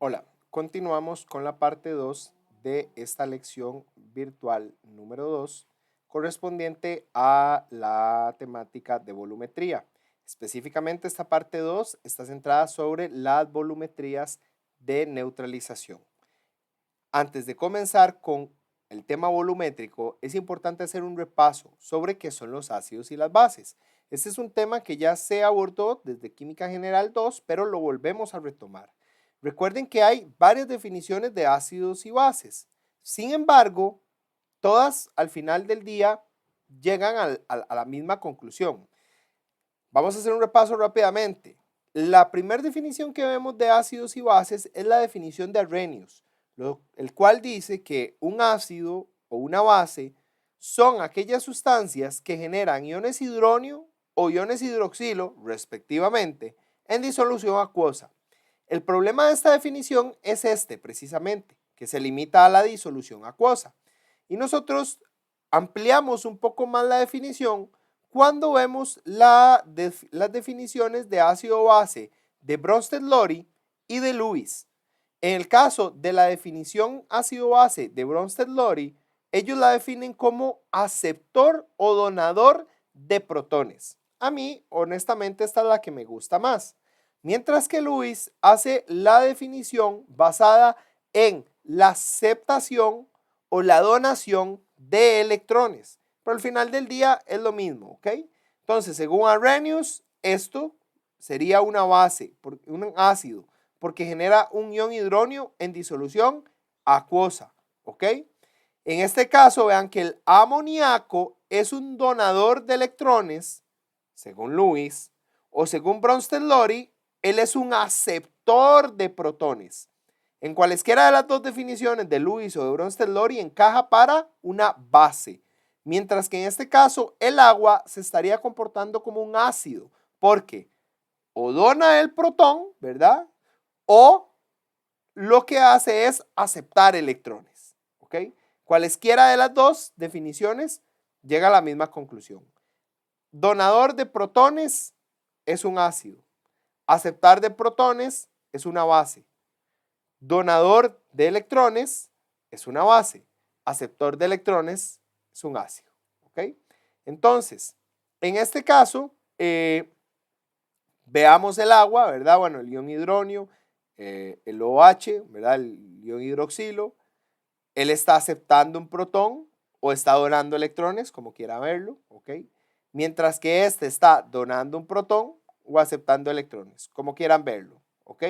Hola, continuamos con la parte 2 de esta lección virtual número 2 correspondiente a la temática de volumetría. Específicamente esta parte 2 está centrada sobre las volumetrías de neutralización. Antes de comenzar con el tema volumétrico, es importante hacer un repaso sobre qué son los ácidos y las bases. Este es un tema que ya se abordó desde Química General 2, pero lo volvemos a retomar. Recuerden que hay varias definiciones de ácidos y bases. Sin embargo, todas al final del día llegan a la misma conclusión. Vamos a hacer un repaso rápidamente. La primera definición que vemos de ácidos y bases es la definición de Arrhenius, el cual dice que un ácido o una base son aquellas sustancias que generan iones hidronio o iones hidroxilo, respectivamente, en disolución acuosa. El problema de esta definición es precisamente, que se limita a la disolución acuosa. Y nosotros ampliamos un poco más la definición cuando vemos las definiciones de ácido-base de Bronsted-Lowry y de Lewis. En el caso de la definición ácido-base de Bronsted-Lowry, ellos la definen como aceptor o donador de protones. A mí, honestamente, esta es la que me gusta más. Mientras que Lewis hace la definición basada en la aceptación o la donación de electrones. Pero al final del día es lo mismo, ¿ok? Entonces, según Arrhenius, esto sería una base, un ácido, porque genera un ion hidronio en disolución acuosa, ¿ok? En este caso, vean que el amoníaco es un donador de electrones, según Lewis, o según Bronsted-Lowry, él es un aceptor de protones. En cualesquiera de las dos definiciones de Lewis o de Bronsted-Lowry encaja para una base, mientras que en este caso el agua se estaría comportando como un ácido, porque o dona el protón, ¿verdad? O lo que hace es aceptar electrones, ¿ok? Cualesquiera de las dos definiciones llega a la misma conclusión. Donador de protones es un ácido. Aceptar de protones es una base. Donador de electrones es una base. Aceptor de electrones es un ácido. ¿Ok? Entonces, en este caso, veamos el agua, ¿verdad? Bueno, el ion hidronio, el OH, ¿verdad? El ion hidroxilo. Él está aceptando un protón o está donando electrones, como quiera verlo, ¿ok? Mientras que este está donando un protón o aceptando electrones, como quieran verlo, ¿ok?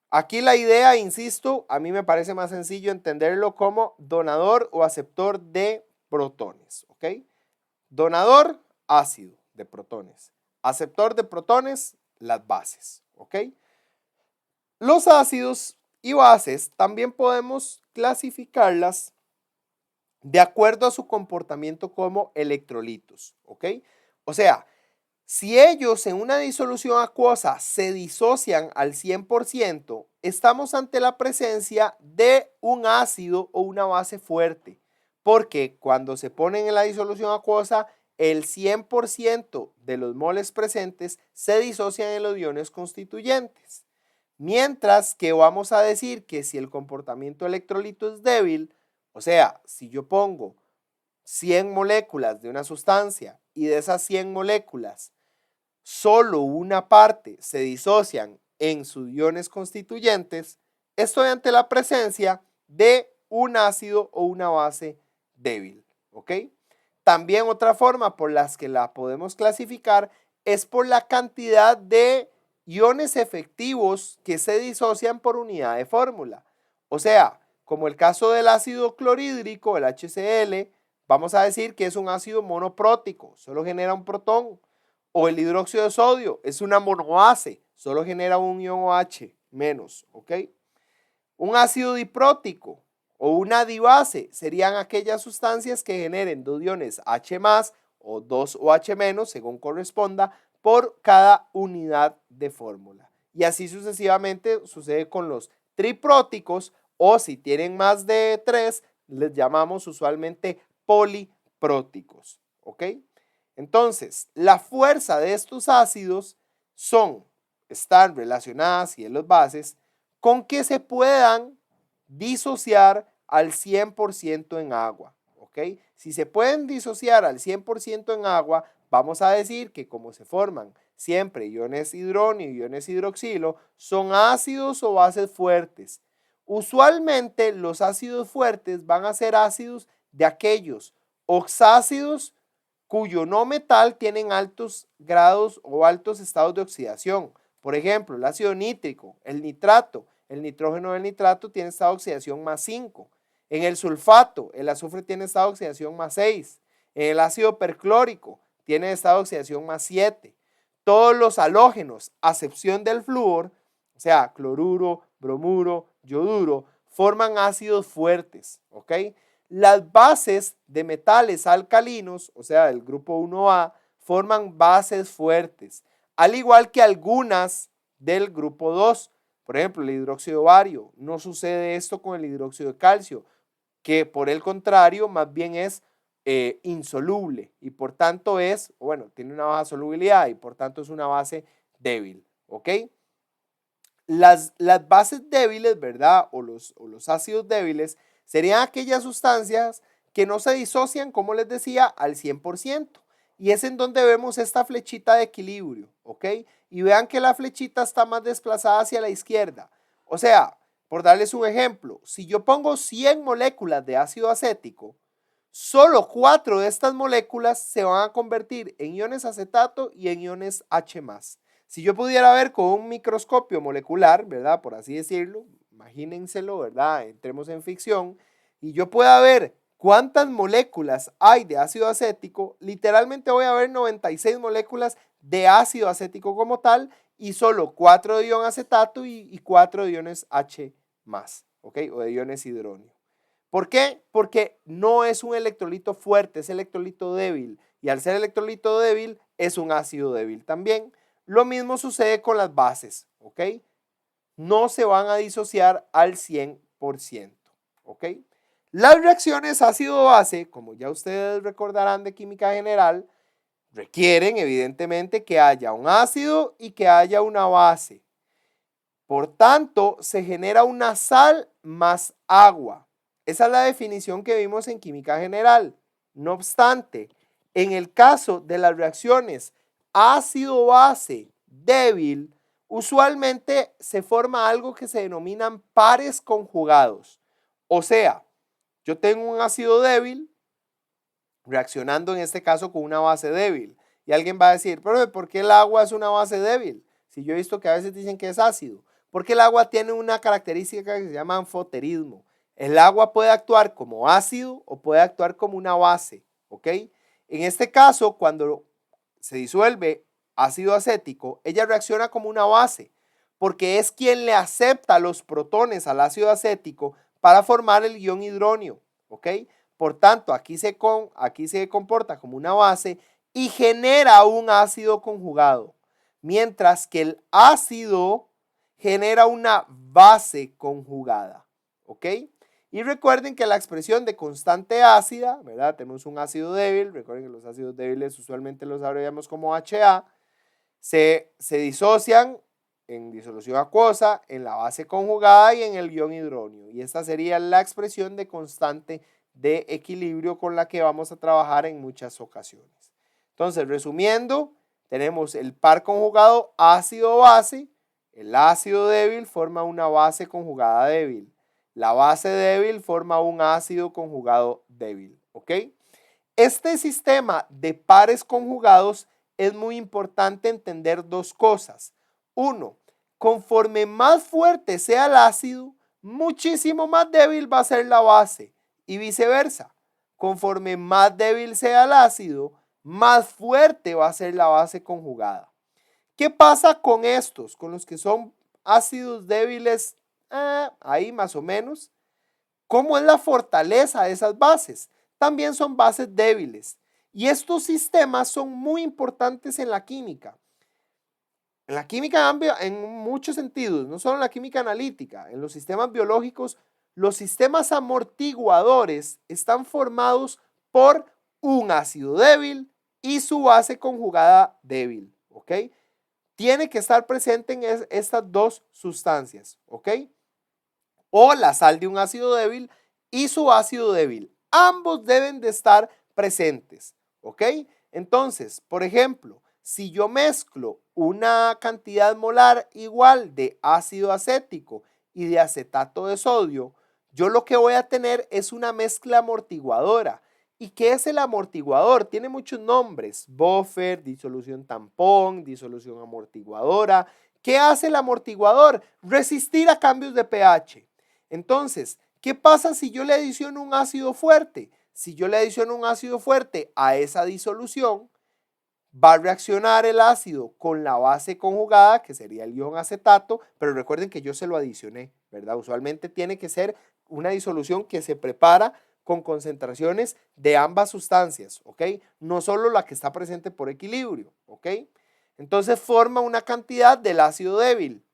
Aquí la idea, insisto, a mí me parece más sencillo entenderlo como donador o aceptor de protones, ¿ok? Donador, ácido de protones. Aceptor de protones, las bases, ¿ok? Los ácidos y bases también podemos clasificarlas de acuerdo a su comportamiento como electrolitos, ¿ok? O sea, si ellos en una disolución acuosa se disocian al 100%, estamos ante la presencia de un ácido o una base fuerte, porque cuando se ponen en la disolución acuosa, el 100% de los moles presentes se disocian en los iones constituyentes. Mientras que vamos a decir que si el comportamiento electrolito es débil, o sea, si yo pongo 100 moléculas de una sustancia y de esas 100 moléculas solo una parte se disocian en sus iones constituyentes, estoy ante la presencia de un ácido o una base débil, ¿ok? También otra forma por las que la podemos clasificar es por la cantidad de iones efectivos que se disocian por unidad de fórmula. O sea, como el caso del ácido clorhídrico, el HCl, vamos a decir que es un ácido monoprótico, solo genera un protón. O el hidróxido de sodio es una monobase, solo genera un ion OH menos, ¿ok? Un ácido diprótico o una dibase serían aquellas sustancias que generen dos iones H más o 2 OH menos, según corresponda, por cada unidad de fórmula. Y así sucesivamente sucede con los tripróticos, o si tienen más de 3, les llamamos usualmente polipróticos, ¿ok? Entonces, la fuerza de estos ácidos están relacionadas, y en las bases, con que se puedan disociar al 100% en agua, ¿ok? Si se pueden disociar al 100% en agua, vamos a decir que como se forman siempre iones hidronio y iones hidroxilo, son ácidos o bases fuertes. Usualmente los ácidos fuertes van a ser ácidos de aquellos oxácidos cuyo no metal tienen altos grados o altos estados de oxidación. Por ejemplo, el ácido nítrico, el nitrato, el nitrógeno del nitrato tiene estado de oxidación más 5. En el sulfato, el azufre tiene estado de oxidación más 6. En el ácido perclórico, tiene estado de oxidación más 7. Todos los halógenos, a excepción del flúor, o sea, cloruro, bromuro, yoduro, forman ácidos fuertes, ¿ok? Las bases de metales alcalinos, o sea, del grupo 1A, forman bases fuertes, al igual que algunas del grupo 2. Por ejemplo, el hidróxido de bario. No sucede esto con el hidróxido de calcio, que por el contrario, más bien es insoluble y por tanto tiene una baja solubilidad y por tanto es una base débil, ¿ok? Las bases débiles, ¿verdad? O los ácidos débiles serían aquellas sustancias que no se disocian, como les decía, al 100%. Y es en donde vemos esta flechita de equilibrio, ¿ok? Y vean que la flechita está más desplazada hacia la izquierda. O sea, por darles un ejemplo, si yo pongo 100 moléculas de ácido acético, solo 4 de estas moléculas se van a convertir en iones acetato y en iones H+. Si yo pudiera ver con un microscopio molecular, ¿verdad? Por así decirlo, imagínenselo, ¿verdad? Entremos en ficción, y yo pueda ver cuántas moléculas hay de ácido acético, literalmente voy a ver 96 moléculas de ácido acético como tal, y solo 4 de ion acetato y 4 de iones H+, ¿ok? O de iones hidronio. ¿Por qué? Porque no es un electrolito fuerte, es electrolito débil, y al ser electrolito débil, es un ácido débil también. Lo mismo sucede con las bases, ¿ok? No se van a disociar al 100%, ¿ok? Las reacciones ácido-base, como ya ustedes recordarán de química general, requieren evidentemente que haya un ácido y que haya una base. Por tanto, se genera una sal más agua. Esa es la definición que vimos en química general. No obstante, en el caso de las reacciones ácido-base débil, usualmente se forma algo que se denominan pares conjugados. O sea, yo tengo un ácido débil reaccionando en este caso con una base débil. Y alguien va a decir, pero ¿por qué el agua es una base débil? Si yo he visto que a veces dicen que es ácido. Porque el agua tiene una característica que se llama anfoterismo. El agua puede actuar como ácido o puede actuar como una base, ¿ok? En este caso, cuando se disuelve ácido acético, ella reacciona como una base, porque es quien le acepta los protones al ácido acético para formar el ion hidronio, ¿ok? Por tanto, aquí se comporta como una base y genera un ácido conjugado, mientras que el ácido genera una base conjugada, ¿ok? Y recuerden que la expresión de constante ácida, ¿verdad? Tenemos un ácido débil, recuerden que los ácidos débiles usualmente los abreviamos como HA, se disocian en disolución acuosa, en la base conjugada y en el ion hidronio. Y esta sería la expresión de constante de equilibrio con la que vamos a trabajar en muchas ocasiones. Entonces, resumiendo, tenemos el par conjugado ácido-base. El ácido débil forma una base conjugada débil. La base débil forma un ácido conjugado débil, ¿ok? Este sistema de pares conjugados es muy importante entender dos cosas. Uno, conforme más fuerte sea el ácido, muchísimo más débil va a ser la base y viceversa. Conforme más débil sea el ácido, más fuerte va a ser la base conjugada. ¿Qué pasa con estos? Con los que son ácidos débiles, ahí más o menos. ¿Cómo es la fortaleza de esas bases? También son bases débiles. Y estos sistemas son muy importantes en la química. En la química en muchos sentidos, no solo en la química analítica, en los sistemas biológicos, los sistemas amortiguadores están formados por un ácido débil y su base conjugada débil, ¿ok? Tiene que estar presente en estas dos sustancias, ¿ok? o la sal de un ácido débil y su ácido débil. Ambos deben de estar presentes, ¿ok? Entonces, por ejemplo, si yo mezclo una cantidad molar igual de ácido acético y de acetato de sodio, yo lo que voy a tener es una mezcla amortiguadora. ¿Y qué es el amortiguador? Tiene muchos nombres: buffer, disolución tampón, disolución amortiguadora. ¿Qué hace el amortiguador? Resistir a cambios de pH. Entonces, ¿qué pasa si yo le adiciono un ácido fuerte? Si yo le adiciono un ácido fuerte a esa disolución, va a reaccionar el ácido con la base conjugada, que sería el ion acetato, pero recuerden que yo se lo adicioné, ¿verdad? Usualmente tiene que ser una disolución que se prepara con concentraciones de ambas sustancias, ¿ok? No solo la que está presente por equilibrio, ¿ok? Entonces forma una cantidad del ácido débil.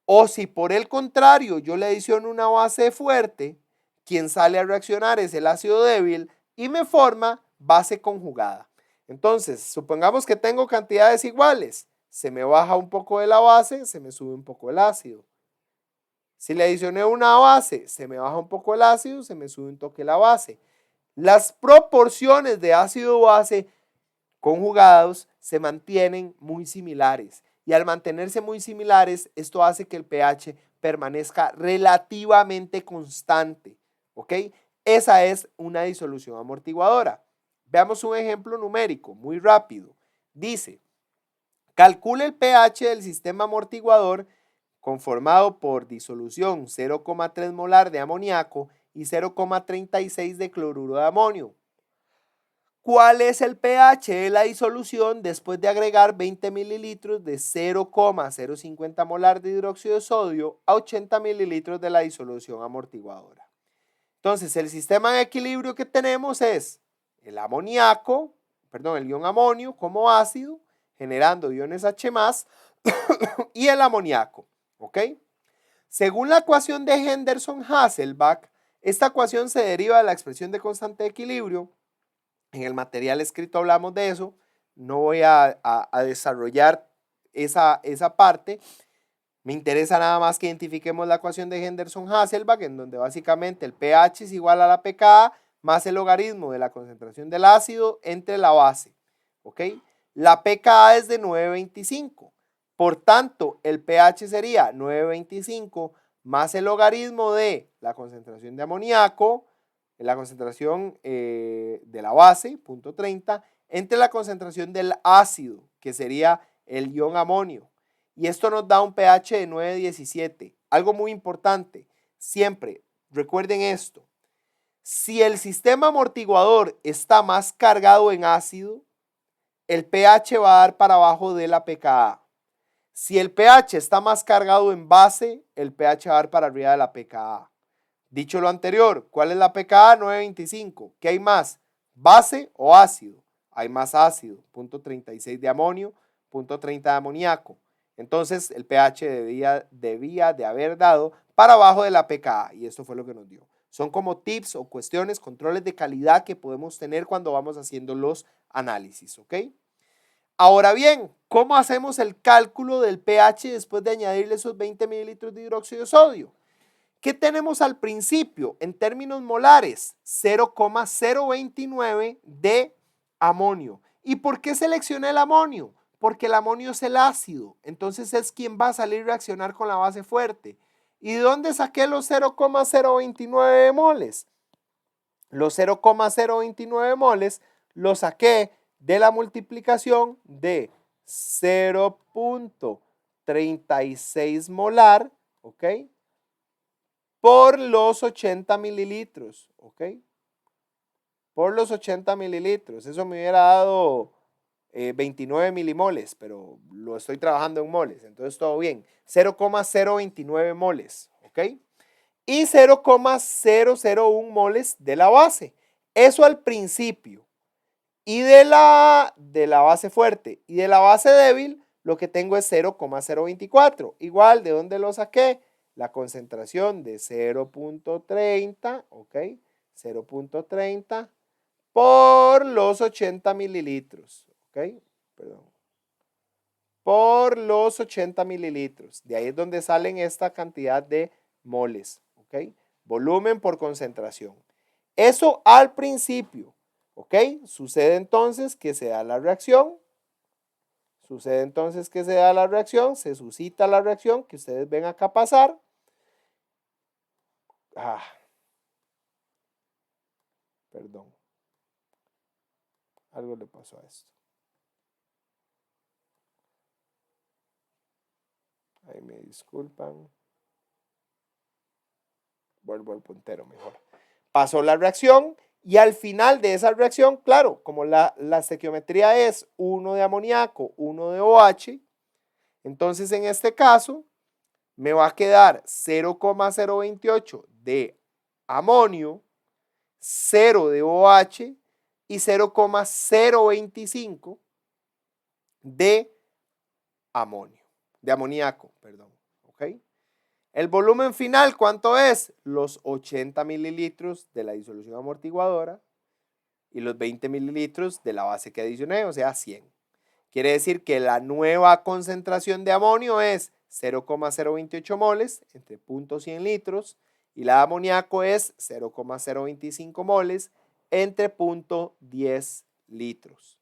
O si por el contrario yo le adiciono una base fuerte, quien sale a reaccionar es el ácido débil y me forma base conjugada. Entonces, supongamos que tengo cantidades iguales. Se me baja un poco de la base, se me sube un poco el ácido. Si le adicioné una base, se me baja un poco el ácido, se me sube un toque la base. Las proporciones de ácido-base conjugados se mantienen muy similares. Y al mantenerse muy similares, esto hace que el pH permanezca relativamente constante. ¿Ok? Esa es una disolución amortiguadora. Veamos un ejemplo numérico muy rápido. Dice, calcule el pH del sistema amortiguador conformado por disolución 0,3 molar de amoníaco y 0,36 de cloruro de amonio. ¿Cuál es el pH de la disolución después de agregar 20 mililitros de 0,050 molar de hidróxido de sodio a 80 mililitros de la disolución amortiguadora? Entonces, el sistema de equilibrio que tenemos es el amoníaco, perdón, el ion amonio como ácido, generando iones H+, y el amoníaco, ¿ok? Según la ecuación de Henderson-Hasselbalch, esta ecuación se deriva de la expresión de constante de equilibrio. En el material escrito hablamos de eso, no voy a desarrollar esa parte. Me interesa nada más que identifiquemos la ecuación de Henderson-Hasselbalch, en donde básicamente el pH es igual a la pKa más el logaritmo de la concentración del ácido entre la base, ¿ok? La pKa es de 9.25, por tanto el pH sería 9.25 más el logaritmo de la concentración de amoníaco, la concentración de la base, 0.30, entre la concentración del ácido, que sería el ion amonio. Y esto nos da un pH de 9.17. Algo muy importante, siempre recuerden esto: si el sistema amortiguador está más cargado en ácido, el pH va a dar para abajo de la pKa. Si el pH está más cargado en base, el pH va a dar para arriba de la pKa. Dicho lo anterior, ¿cuál es la pKa? 9.25. ¿Qué hay más? ¿Base o ácido? Hay más ácido, 0.36 de amonio, 0.30 de amoníaco. Entonces el pH debía de haber dado para abajo de la pKa y esto fue lo que nos dio. Son como tips o cuestiones, controles de calidad que podemos tener cuando vamos haciendo los análisis, ¿ok? Ahora bien, ¿cómo hacemos el cálculo del pH después de añadirle esos 20 mililitros de hidróxido de sodio? ¿Qué tenemos al principio? En términos molares, 0,029 de amonio. ¿Y por qué seleccioné el amonio? Porque el amonio es el ácido, entonces es quien va a salir a reaccionar con la base fuerte. ¿Y de dónde saqué los 0,029 moles? Los 0,029 moles los saqué de la multiplicación de 0.36 molar, ¿ok? Por los 80 mililitros, ¿ok? Por los 80 mililitros. Eso me hubiera dado 29 milimoles, pero lo estoy trabajando en moles, entonces todo bien. 0,029 moles, ¿ok? Y 0,001 moles de la base. Eso al principio. Y de la base fuerte y de la base débil, lo que tengo es 0,024. Igual, ¿de dónde lo saqué? La concentración de 0.30, ¿ok? 0.30 por los 80 mililitros, ¿ok? Perdón. Por los 80 mililitros. De ahí es donde salen esta cantidad de moles, ¿ok? ¿ok? Volumen por concentración. Eso al principio, ¿ok? Sucede entonces que se da la reacción. Se suscita la reacción que ustedes ven acá pasar. Perdón. Algo le pasó a esto. Ahí me disculpan. Vuelvo al puntero mejor. Pasó la reacción y al final de esa reacción, claro, como la estequiometría es 1 de amoníaco, 1 de OH, entonces en este caso me va a quedar 0,028 de amonio, 0 de OH y 0,025 de amoníaco, perdón, ¿ok? El volumen final, ¿cuánto es? Los 80 mililitros de la disolución amortiguadora y los 20 mililitros de la base que adicioné, o sea, 100. Quiere decir que la nueva concentración de amonio es 0,028 moles entre 0.100 litros y la de amoníaco es 0,025 moles entre 0.10 litros.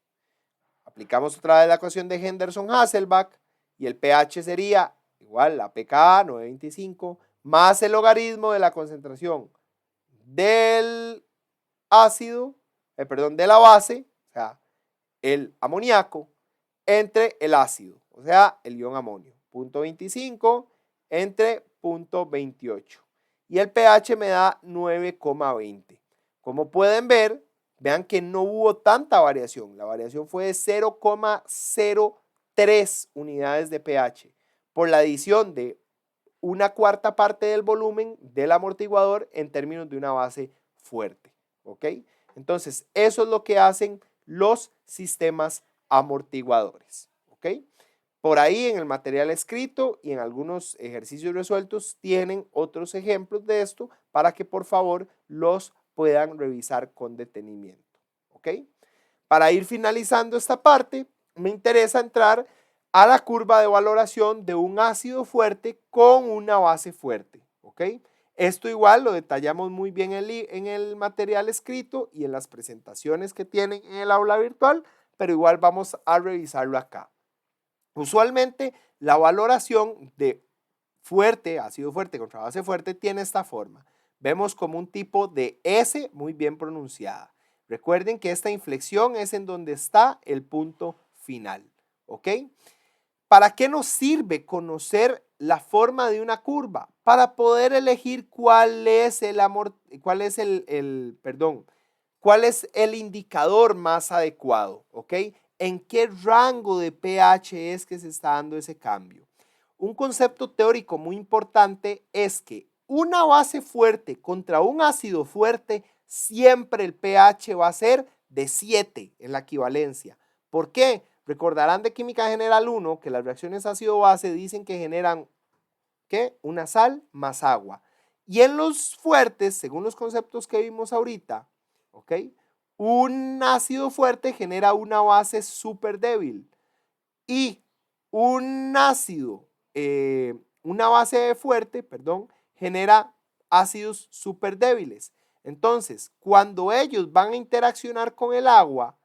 Aplicamos otra vez la ecuación de Henderson-Hasselbalch y el pH sería igual a pKa 925 más el logaritmo de la concentración del ácido, de la base, o sea, el amoníaco, entre el ácido, o sea, el ion amonio, 0.25 entre 0.28. Y el pH me da 9,20. Como pueden ver, vean que no hubo tanta variación. La variación fue de 0,03 unidades de pH por la adición de una cuarta parte del volumen del amortiguador en términos de una base fuerte. ¿Ok? Entonces, eso es lo que hacen los sistemas amortiguadores. ¿Ok? Por ahí en el material escrito y en algunos ejercicios resueltos tienen otros ejemplos de esto para que por favor los puedan revisar con detenimiento. ¿Ok? Para ir finalizando esta parte, me interesa entrar a la curva de valoración de un ácido fuerte con una base fuerte. ¿Ok? Esto igual lo detallamos muy bien en el material escrito y en las presentaciones que tienen en el aula virtual, pero igual vamos a revisarlo acá. Usualmente la valoración de fuerte, ácido fuerte contra base fuerte, tiene esta forma. Vemos como un tipo de S muy bien pronunciada. Recuerden que esta inflexión es en donde está el punto final. ¿Ok? ¿Para qué nos sirve conocer la forma de una curva? Para poder elegir cuál es el indicador más adecuado, ¿ok? ¿En qué rango de pH es que se está dando ese cambio? Un concepto teórico muy importante es que una base fuerte contra un ácido fuerte, siempre el pH va a ser de 7 en la equivalencia. ¿Por qué? Recordarán de química general 1 que las reacciones ácido-base dicen que generan ¿qué? Una sal más agua. Y en los fuertes, según los conceptos que vimos ahorita, ¿ok? Un ácido fuerte genera una base súper débil y un ácido, una base fuerte, genera ácidos súper débiles. Entonces, cuando ellos van a interaccionar con el agua,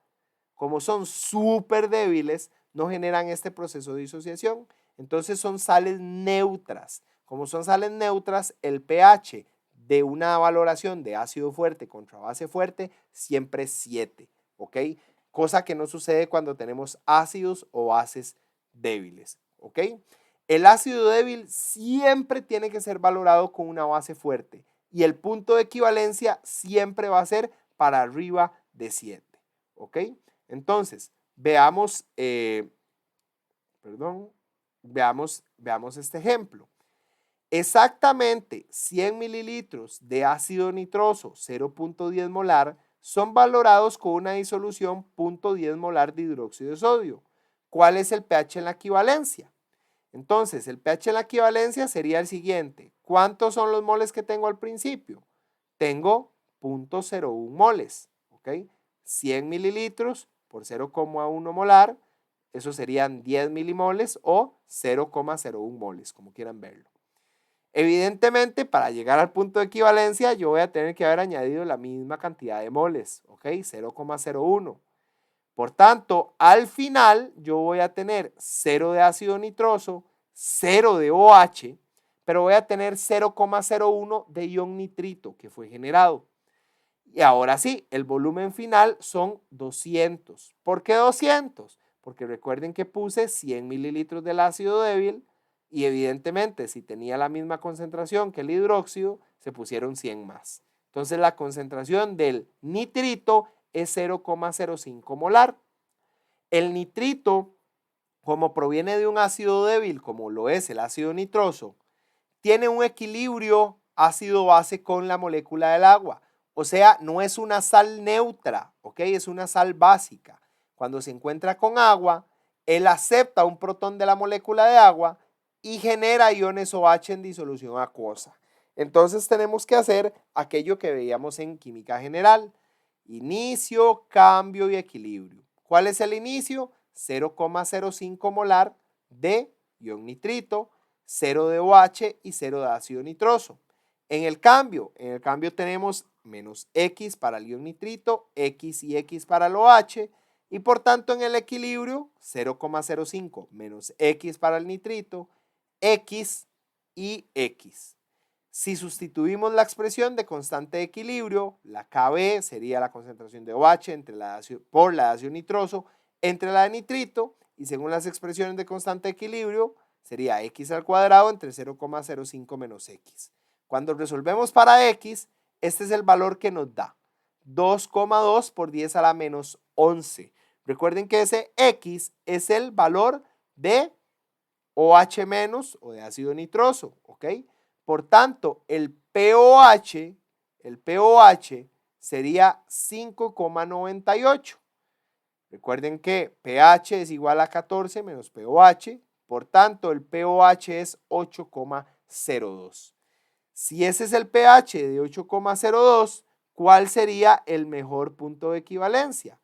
como son súper débiles, no generan este proceso de disociación. Entonces son sales neutras. Como son sales neutras, el pH de una valoración de ácido fuerte contra base fuerte siempre es 7, ¿ok? Cosa que no sucede cuando tenemos ácidos o bases débiles, ¿ok? El ácido débil siempre tiene que ser valorado con una base fuerte y el punto de equivalencia siempre va a ser para arriba de 7, ¿ok? Entonces, veamos este ejemplo. Exactamente 100 mililitros de ácido nitroso 0.10 molar son valorados con una disolución 0.10 molar de hidróxido de sodio. ¿Cuál es el pH en la equivalencia? Entonces, el pH en la equivalencia sería el siguiente. ¿Cuántos son los moles que tengo al principio? Tengo 0.01 moles, ¿ok? 100 mililitros por 0,1 molar, eso serían 10 milimoles o 0,01 moles, como quieran verlo. Evidentemente, para llegar al punto de equivalencia, yo voy a tener que haber añadido la misma cantidad de moles, ¿ok? 0,01. Por tanto, al final yo voy a tener 0 de ácido nitroso, 0 de OH, pero voy a tener 0,01 de ion nitrito que fue generado. Y ahora sí, el volumen final son 200. ¿Por qué 200? Porque recuerden que puse 100 mililitros del ácido débil y evidentemente si tenía la misma concentración que el hidróxido, se pusieron 100 más. Entonces la concentración del nitrito es 0,05 molar. El nitrito, como proviene de un ácido débil, como lo es el ácido nitroso, tiene un equilibrio ácido-base con la molécula del agua. O sea, no es una sal neutra, ¿ok? Es una sal básica. Cuando se encuentra con agua, él acepta un protón de la molécula de agua y genera iones OH en disolución acuosa. Entonces tenemos que hacer aquello que veíamos en química general. Inicio, cambio y equilibrio. ¿Cuál es el inicio? 0,05 molar de ion nitrito, 0 de OH y 0 de ácido nitroso. En el cambio tenemos menos X para el ion nitrito, X y X para el OH, y por tanto en el equilibrio 0,05 menos X para el nitrito, X y X. Si sustituimos la expresión de constante de equilibrio, la Kb sería la concentración de OH por la de ácido nitroso entre la de nitrito, y según las expresiones de constante de equilibrio, sería x al cuadrado entre 0,05 menos x. Cuando resolvemos para x, este es el valor que nos da 2,2 por 10 a la menos 11. Recuerden que ese x es el valor de OH menos o de ácido nitroso, ¿ok? Por tanto, el pOH sería 5,98. Recuerden que pH es igual a 14 menos pOH, por tanto el pOH es 8,02. Si ese es el pH de 8,02, ¿cuál sería el mejor punto de equivalencia?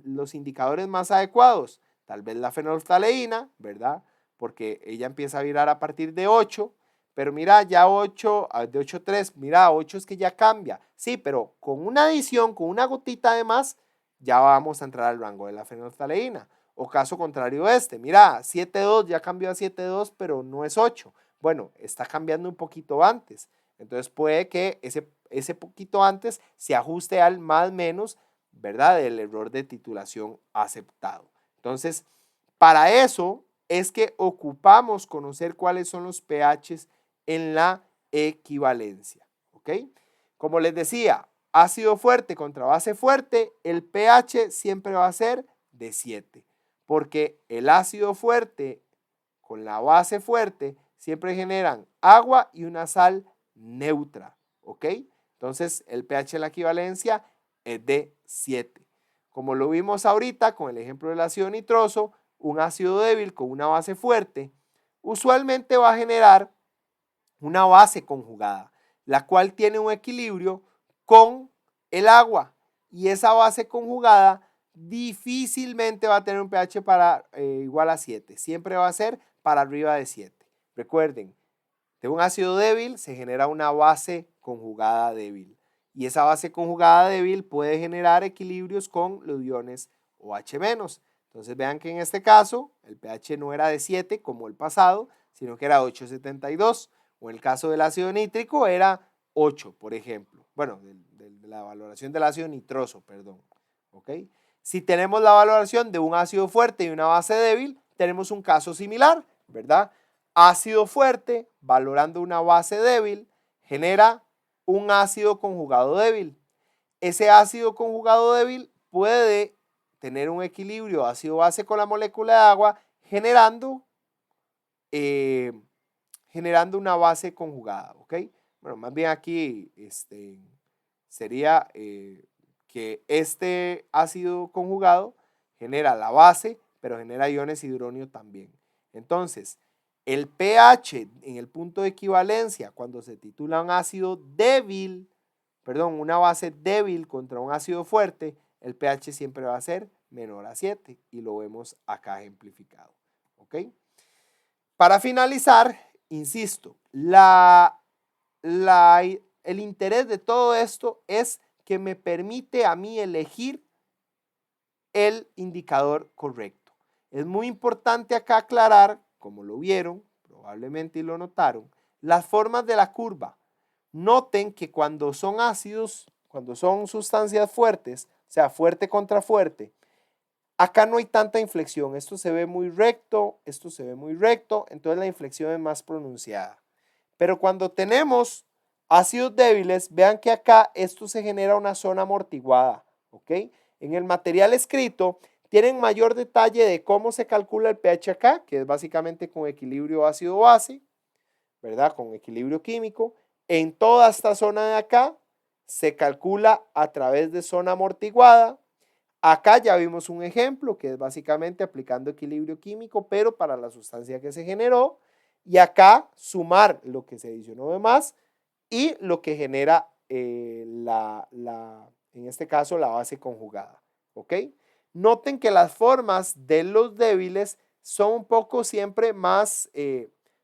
Los indicadores más adecuados. Tal vez la fenolftaleína, ¿verdad? Porque ella empieza a virar a partir de 8, pero mira, ya 8, de 8,3, mira, 8 es que ya cambia. Sí, pero con una adición, con una gotita de más, ya vamos a entrar al rango de la fenolftaleína. O caso contrario mira, 7,2 ya cambió a 7,2, pero no es 8. Bueno, está cambiando un poquito antes. Entonces puede que ese poquito antes se ajuste al más menos, ¿verdad? Del error de titulación aceptado. Entonces, para eso es que ocupamos conocer cuáles son los pHs en la equivalencia, ¿ok? Como les decía, ácido fuerte contra base fuerte, el pH siempre va a ser de 7, porque el ácido fuerte con la base fuerte siempre generan agua y una sal neutra, ¿ok? Entonces, el pH de la equivalencia es de 7. Como lo vimos ahorita con el ejemplo del ácido nitroso, un ácido débil con una base fuerte usualmente va a generar una base conjugada, la cual tiene un equilibrio con el agua, y esa base conjugada difícilmente va a tener un pH igual a 7, siempre va a ser para arriba de 7. Recuerden, de un ácido débil se genera una base conjugada débil, y esa base conjugada débil puede generar equilibrios con los iones OH-. Entonces vean que en este caso el pH no era de 7 como el pasado, sino que era 8,72. O en el caso del ácido nítrico era 8, por ejemplo. Bueno, de la valoración del ácido nitroso, perdón. ¿Ok? Si tenemos la valoración de un ácido fuerte y una base débil, tenemos un caso similar, ¿verdad? Ácido fuerte, valorando una base débil, genera un ácido conjugado débil. Ese ácido conjugado débil puede tener un equilibrio ácido-base con la molécula de agua, generando una base conjugada, ¿ok? Bueno, más bien aquí sería que este ácido conjugado genera la base, pero genera iones hidronio también. Entonces, el pH en el punto de equivalencia, cuando se titula un ácido débil, una base débil contra un ácido fuerte, el pH siempre va a ser menor a 7, y lo vemos acá ejemplificado, ¿ok? Para finalizar, insisto, el interés de todo esto es que me permite a mí elegir el indicador correcto. Es muy importante acá aclarar, como lo vieron, probablemente y lo notaron, las formas de la curva. Noten que cuando son ácidos, cuando son sustancias fuertes, o sea, fuerte contra fuerte, acá no hay tanta inflexión. Esto se ve muy recto, esto se ve muy recto, entonces la inflexión es más pronunciada. Pero cuando tenemos ácidos débiles, vean que acá esto se genera una zona amortiguada, ¿ok? En el material escrito tienen mayor detalle de cómo se calcula el pH acá, que es básicamente con equilibrio ácido-base, ¿verdad? Con equilibrio químico. En toda esta zona de acá se calcula a través de zona amortiguada. Acá ya vimos un ejemplo que es básicamente aplicando equilibrio químico, pero para la sustancia que se generó. Y acá sumar lo que se adicionó de más y lo que genera en este caso la base conjugada. ¿Ok? Noten que las formas de los débiles son un poco siempre más,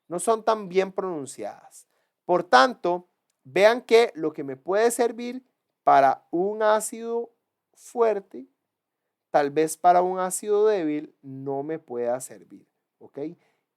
no son tan bien pronunciadas. Por tanto, vean que lo que me puede servir para un ácido fuerte, tal vez para un ácido débil no me pueda servir. ¿Ok?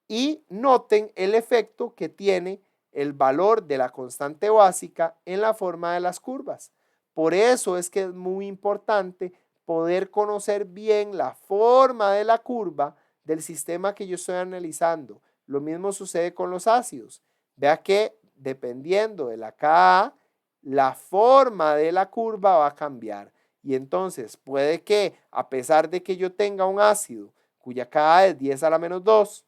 Y noten el efecto que tiene el valor de la constante básica en la forma de las curvas. Por eso es que es muy importante poder conocer bien la forma de la curva del sistema que yo estoy analizando. Lo mismo sucede con los ácidos. Vea que dependiendo de la Ka, la forma de la curva va a cambiar. Y entonces puede que a pesar de que yo tenga un ácido cuya Ka es 10 a la menos 2,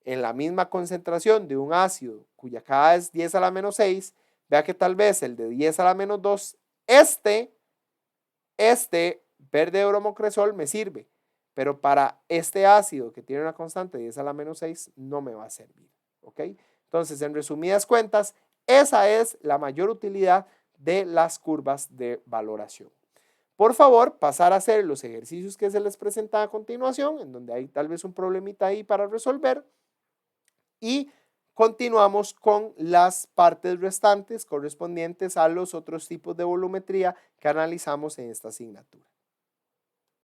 en la misma concentración de un ácido cuya Ka es 10 a la menos 6, vea que tal vez el de 10 a la menos 2, este verde bromocresol me sirve, pero para este ácido que tiene una constante de 10 a la menos 6 no me va a servir. ¿Ok? Entonces, en resumidas cuentas, esa es la mayor utilidad de las curvas de valoración. Por favor, pasar a hacer los ejercicios que se les presenta a continuación, en donde hay tal vez un problemita ahí para resolver. Y continuamos con las partes restantes correspondientes a los otros tipos de volumetría que analizamos en esta asignatura.